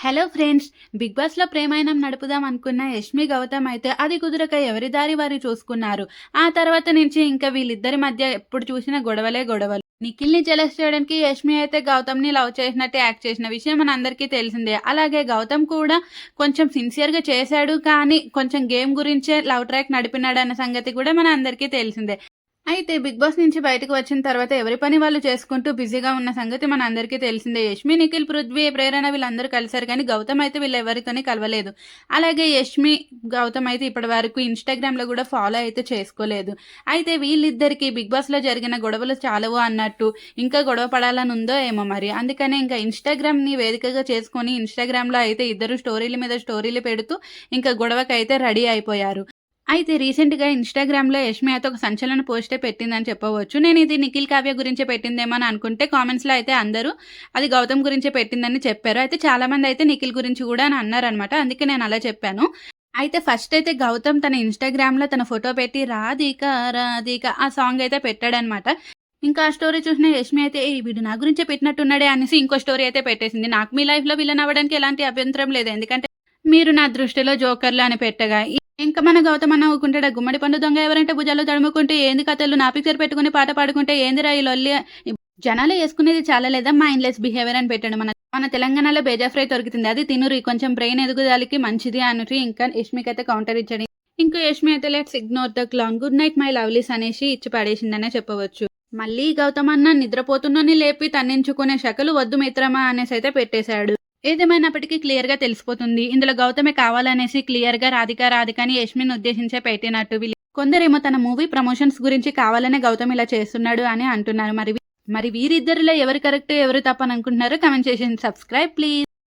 Hello friends, big బాస్‌లో ప్రేమాయణం నడుపుదాం అనుకున్న యష్మి, గౌతమ్ అయితే అది కుదరక ఎవరి దారి వారు చూసుకున్నారు. ఆ తర్వాత నుంచి ఇంకా వీళ్ళిద్దరి మధ్య ఎప్పుడు చూసినా గొడవలే గొడవలు. నిఖిల్‌ని జెలస్ చేయడానికి యష్మి అయితే గౌతమ్‌ని లవ్ చేసినట్టే యాక్ట్ చేసిన విషయం మనందరికీ తెలిసిందే. అలాగే గౌతమ్ కూడా కొంచెం సిన్సియర్‌గా చేశాడు, కానీ కొంచెం గేమ్ గురించే లవ్ ట్రాక్ నడిపినాడన్న సంగతి కూడా మనందరికీ తెలిసిందే. అయితే బిగ్ బాస్ నుంచి బయటకు వచ్చిన తర్వాత ఎవరి పని వాళ్ళు చేసుకుంటూ బిజీగా ఉన్న సంగతి మనందరికీ తెలిసిందే. యష్మి, నిఖిల్, పృథ్వీ, ప్రేరణ వీళ్ళందరూ కలిసారు కానీ గౌతమ్ అయితే వీళ్ళెవరితోని కలవలేదు. అలాగే యష్మి, గౌతమ్ అయితే ఇప్పటి వరకు ఇన్‌స్టాగ్రామ్‌లో కూడా ఫాలో అయితే చేసుకోలేదు. అయితే వీళ్ళిద్దరికీ బిగ్ బాస్‌లో జరిగిన గొడవలు చాలవు అన్నట్టు ఇంకా గొడవ పడాలని ఉందో ఏమో మరి. అందుకనే ఇంకా ఇన్‌స్టాగ్రామ్‌ని వేదికగా చేసుకొని ఇన్‌స్టాగ్రామ్‌లో అయితే ఇద్దరు స్టోరీల మీద స్టోరీలు పెడుతూ ఇంకా గొడవకైతే రెడీ అయిపోయారు. అయితే రీసెంట్‌గా ఇన్‌స్టాగ్రామ్‌లో యష్మి అయితే ఒక సంచలన పోస్టే పెట్టిందని చెప్పవచ్చు. నేను ఇది నిఖిల్, కావ్య గురించే పెట్టిందేమో అని అనుకుంటే కామెంట్స్‌లో అయితే అందరూ అది గౌతమ్ గురించే పెట్టిందని చెప్పారు. అయితే చాలామంది అయితే నిఖిల్ గురించి కూడా అని అన్నారనమాట. అందుకే నేను అలా చెప్పాను. అయితే ఫస్ట్ అయితే గౌతమ్ తన ఇన్‌స్టాగ్రామ్‌లో తన ఫోటో పెట్టి రాధిక రాధిక ఆ సాంగ్ అయితే పెట్టాడనమాట. ఇంకా ఆ స్టోరీ చూసిన యష్మి అయితే వీడు నా గురించే పెట్టినట్టున్నాడే అనేసి ఇంకో స్టోరీ అయితే పెట్టేసింది. నాకు మీ లైఫ్‌లో విలన్ అవ్వడానికి ఎలాంటి అభ్యంతరం లేదు. ఎందుకంటే మీరు నా దృష్టిలో జోకర్‌లు అని పెట్టగా, ఇంక మన గౌతమ్ అన్న ఊకుంటాడా? గుమ్మడి పండు దొంగ ఎవరంటే భుజాల్లో తడుముకుంటే ఏంది కథలు, నా పిక్చర్ పెట్టుకుని పాట పాడుకుంటే ఏందిరా ఈ లొల్లి, జనాలు యేసుకునేది చాలా లేదా మైండ్‌లెస్ బిహేవియర్ అని పెట్టాడు. మన మన తెలంగాణలో బేజా ఫ్రై దొరుకుతుంది. అది తినురి, కొంచెం బ్రెయిన్ ఎదుగుదలకి మంచిది అనురి ఇంకా యష్మికైతే కౌంటర్ ఇచ్చాడు. ఇంకో యష్మి అయితే let's ignore the clang, good night my lovelies అనేసి ఇచ్చి పడేసిందనే చెప్పవచ్చు. మళ్ళీ గౌతమ్ అన్న నిద్రపోతున్నోని లేపి తన్నించుకునే శకలు వద్దు మిత్రమా అనేసి అయితే పెట్టేశాడు. ఏదేమైనప్పటికీ క్లియర్‌గా తెలిసిపోతుంది. ఇందులో గౌతమే కావాలనేసి క్లియర్‌గా రాధిక అని యష్మిని ఉద్దేశించే పెట్టినట్టు. కొందరేమో తన మూవీ ప్రమోషన్స్ గురించి కావాలనే గౌతమ్ ఇలా చేస్తున్నాడు అని అంటున్నారు. మరి వీరిద్దరిలో ఎవరు కరెక్ట్, ఎవరు తప్పు అని అనుకుంటున్నారో కామెంట్ చేసి సబ్స్క్రైబ్ ప్లీజ్.